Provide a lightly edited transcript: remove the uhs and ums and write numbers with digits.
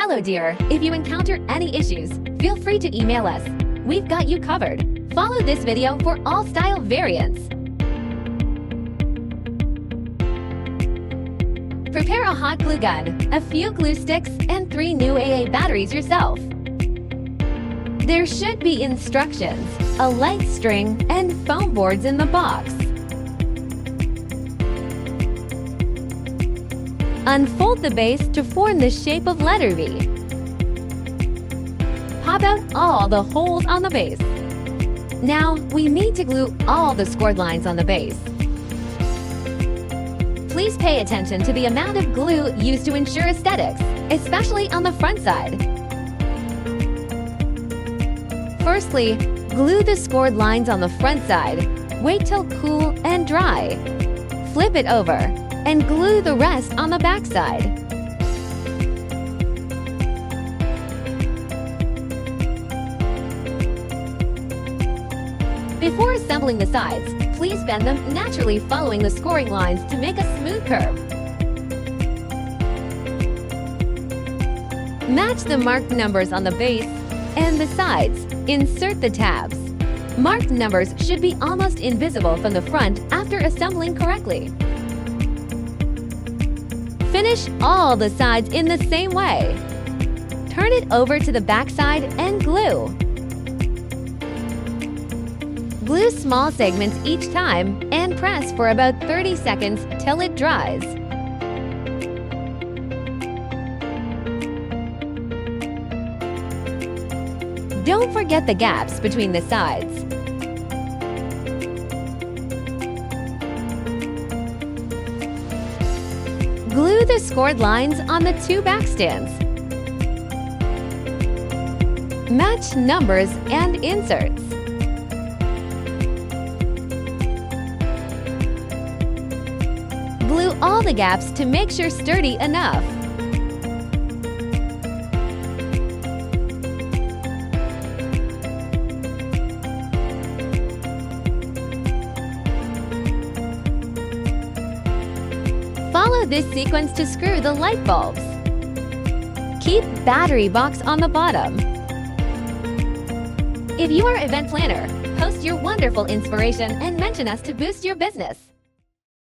Hello dear, if you encounter any issues, feel free to email us. We've got you covered. Follow this video for all style variants. Prepare a hot glue gun, a few glue sticks, and 3 new AA batteries yourself. There should be instructions, a light string, and foam boards in the box. Unfold the base to form the shape of letter V. Pop out all the holes on the base. Now, we need to glue all the scored lines on the base. Please pay attention to the amount of glue used to ensure aesthetics, especially on the front side. Firstly, glue the scored lines on the front side. Wait till cool and dry. Flip it over and glue the rest on the back side. Before assembling the sides, please bend them naturally following the scoring lines to make a smooth curve. Match the marked numbers on the base and the sides. Insert the tabs. Marked numbers should be almost invisible from the front after assembling correctly. Finish all the sides in the same way. Turn it over to the back side and glue. Glue small segments each time and press for about 30 seconds till it dries. Don't forget the gaps between the sides. Glue the scored lines on the 2 back stands. Match numbers and inserts. Glue all the gaps to make sure sturdy enough. Follow this sequence to screw the light bulbs. Keep battery box on the bottom. If you are an event planner, post your wonderful inspiration and mention us to boost your business.